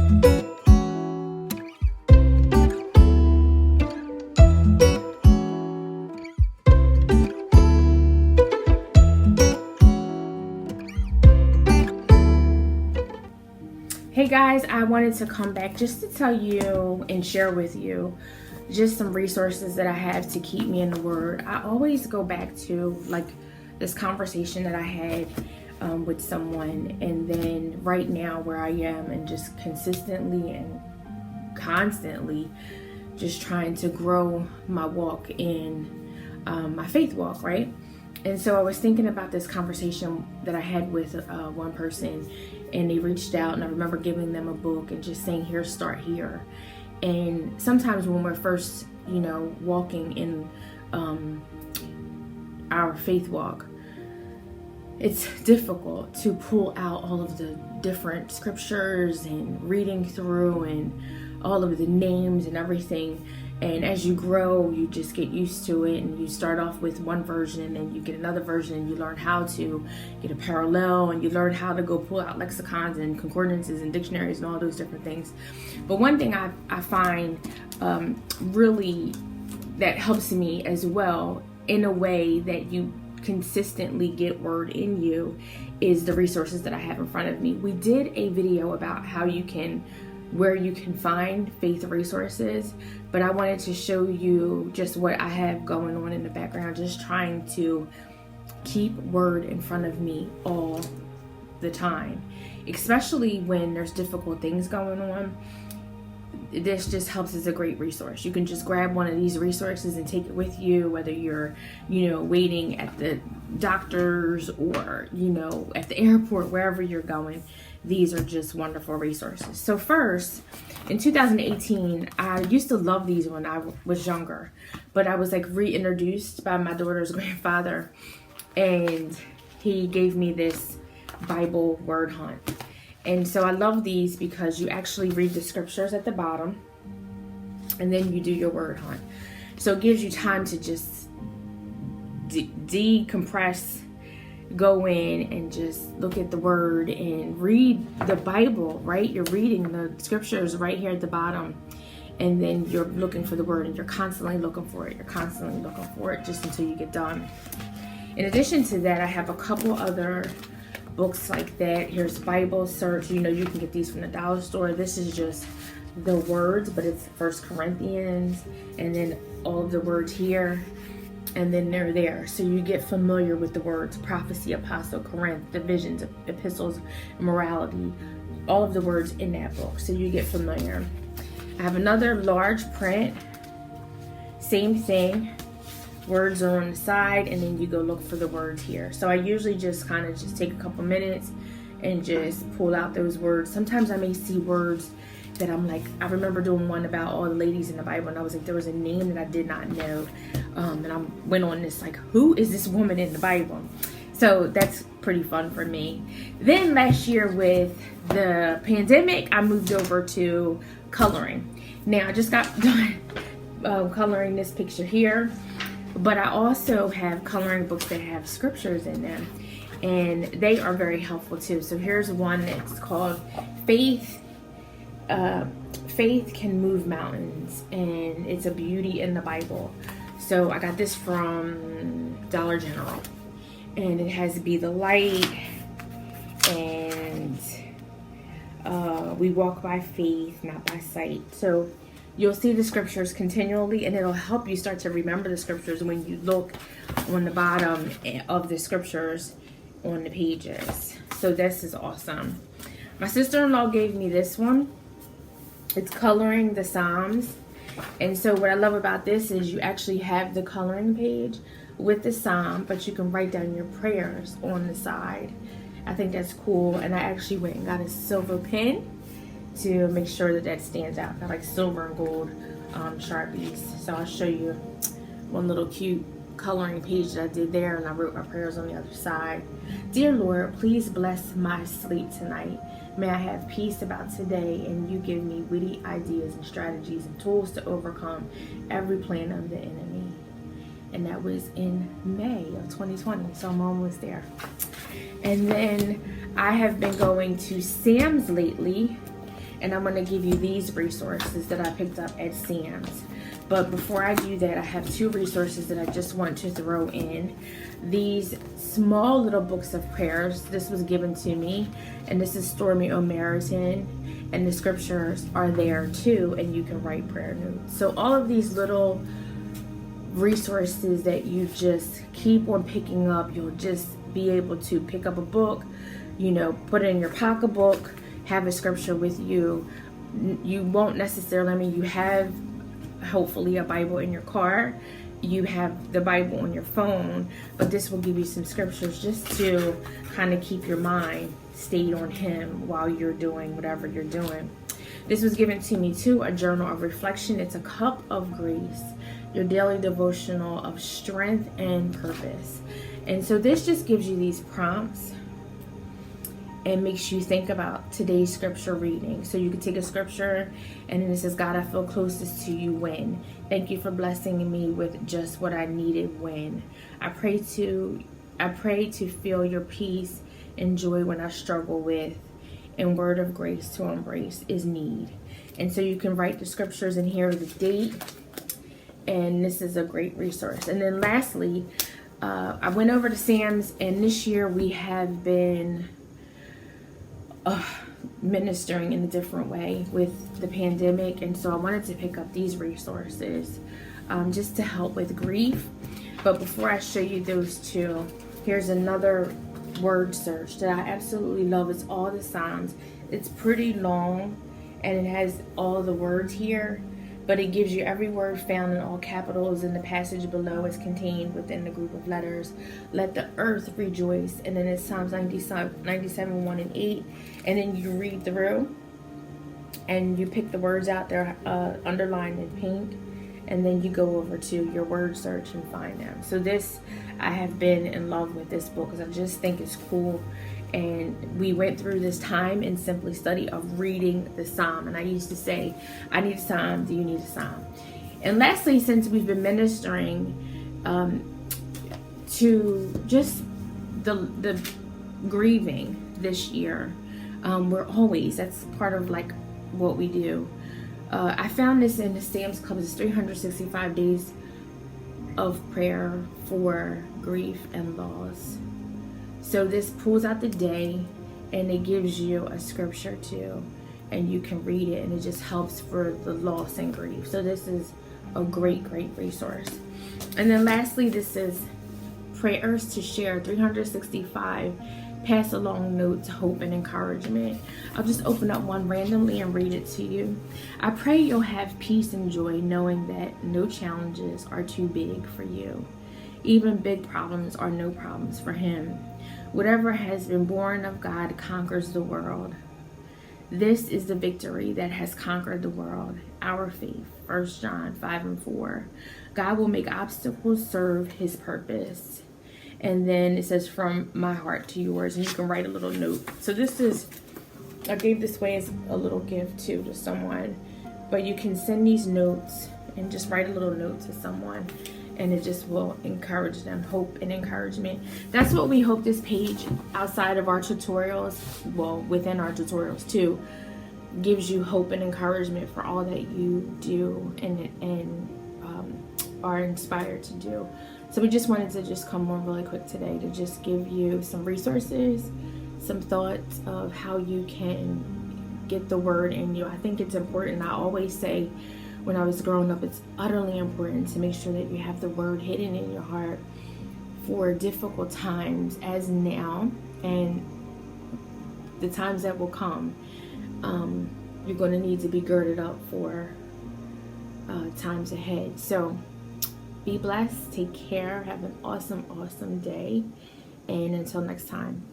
Hey guys, I wanted to come back just to tell you and share with you just some resources that I have to keep me in the Word. I always go back to like this conversation that I had with someone, and then right now where I am, and just consistently and constantly just trying to grow my walk in my faith walk, right? And so I was thinking about this conversation that I had with one person, and they reached out, and I remember giving them a book and just saying, here, start here. And sometimes when we're first, walking in our faith walk, it's difficult to pull out all of the different scriptures and reading through and all of the names and everything. And as you grow, you just get used to it, and you start off with one version, and then you get another version, and you learn how to get a parallel, and you learn how to go pull out lexicons and concordances and dictionaries and all those different things. But one thing I find really that helps me as well, in a way that you consistently get word in you, is the resources that I have in front of me. We did a video about where you can find faith resources, but I wanted to show you just what I have going on in the background, just trying to keep word in front of me all the time, especially when there's difficult things going on. This just helps as a great resource. You can just grab one of these resources and take it with you, whether you're, waiting at the doctor's or, at the airport, wherever you're going. These are just wonderful resources. So first, in 2018, I used to love these when I was younger, but I was reintroduced by my daughter's grandfather, and he gave me this Bible word hunt. And so I love these because you actually read the scriptures at the bottom, and then you do your word hunt. So it gives you time to just decompress, go in and just look at the word and read the Bible, right? You're reading the scriptures right here at the bottom, and then you're looking for the word, and you're constantly looking for it. You're constantly looking for it just until you get done. In addition to that, I have a couple other books like that. Here's Bible Search. You can get these from the dollar store. This is just the words, but it's 1 Corinthians, and then all of the words here, and then they're there. So you get familiar with the words: prophecy, apostle, Corinth, divisions, epistles, morality, all of the words in that book. So you get familiar. I have another large print, same thing. Words are on the side, and then you go look for the words here. So I usually just take a couple minutes and just pull out those words. Sometimes I may see words that I'm like, I remember doing one about all the ladies in the Bible, and I was like, there was a name that I did not know, and I went on this who is this woman in the Bible? So that's pretty fun for me. Then last year with the pandemic, I moved over to coloring. Now I just got done coloring this picture here, but I also have coloring books that have scriptures in them, and they are very helpful too. So here's one that's called Faith Can Move Mountains, and it's a beauty in the Bible. So I got this from Dollar General, and it has Be the Light, and we walk by faith, not by sight. So you'll see the scriptures continually, and it'll help you start to remember the scriptures when you look on the bottom of the scriptures on the pages. So this is awesome. My sister-in-law gave me this one. It's Coloring the Psalms. And so what I love about this is you actually have the coloring page with the psalm, but you can write down your prayers on the side. I think that's cool. And I actually went and got a silver pen to make sure that stands out. I like silver and gold Sharpies. So I'll show you one little cute coloring page that I did there, and I wrote my prayers on the other side. Dear Lord, please bless my sleep tonight. May I have peace about today, and you give me witty ideas and strategies and tools to overcome every plan of the enemy. And that was in May of 2020, so I'm almost there. And then I have been going to Sam's lately, and I'm going to give you these resources that I picked up at Sam's. But before I do that, I have 2 resources that I just want to throw in. These small little books of prayers. This was given to me, and this is Stormy O'Maritan, and the scriptures are there too, and you can write prayer notes. So all of these little resources that you just keep on picking up, you'll just be able to pick up a book, you know, put it in your pocketbook, have a scripture with you. You won't necessarily, I mean, you have hopefully a Bible in your car, you have the Bible on your phone, but this will give you some scriptures just to kind of keep your mind stayed on Him while you're doing whatever you're doing. This was given to me too, a journal of reflection. It's a cup of grace, your daily devotional of strength and purpose. And so this just gives you these prompts and makes you think about today's scripture reading. So you can take a scripture and then it says, God, I feel closest to you when. Thank you for blessing me with just what I needed when. I pray to feel your peace and joy when I struggle with. And word of grace to embrace is need. And so you can write the scriptures in here, the date, and this is a great resource. And then lastly, I went over to Sam's, and this year we have been ministering in a different way with the pandemic, and so I wanted to pick up these resources just to help with grief. But before I show you those 2, here's another word search that I absolutely love. It's all the Psalms. It's pretty long and it has all the words here, but it gives you every word found in all capitals, and the passage below is contained within the group of letters. Let the earth rejoice. And then it's Psalms 97, 1 and 8. And then you read through and you pick the words out there underlined in pink, and then you go over to your word search and find them. So this, I have been in love with this book because I just think it's cool. And we went through this time in Simply Study of reading the Psalm. And I used to say, I need a Psalm. Do you need a Psalm? And lastly, since we've been ministering to just the grieving this year, that's part of like what we do. I found this in the Sam's Club. It's 365 days of prayer for grief and loss. So this pulls out the day and it gives you a scripture too, and you can read it, and it just helps for the loss and grief. So this is a great resource. And then lastly, this is prayers to share, 365 pass along notes, hope and encouragement. I'll just open up one randomly and read it to you. I pray you'll have peace and joy knowing that no challenges are too big for you. Even big problems are no problems for Him. Whatever has been born of God conquers the world. This is the victory that has conquered the world, our faith. 1 John 5 and 4. God will make obstacles serve His purpose. And then it says, from my heart to yours, and you can write a little note. So this is, I gave this away as a little gift too to someone, but you can send these notes and just write a little note to someone, and it just will encourage them, hope and encouragement. That's what we hope this page, outside of our tutorials, well, within our tutorials too, gives you hope and encouragement for all that you do and are inspired to do. So we just wanted to just come on really quick today to just give you some resources, some thoughts of how you can get the word in you. I think it's important. I always say, when I was growing up, it's utterly important to make sure that you have the word hidden in your heart for difficult times as now and the times that will come. You're going to need to be girded up for times ahead. So be blessed, take care, have an awesome day, and until next time.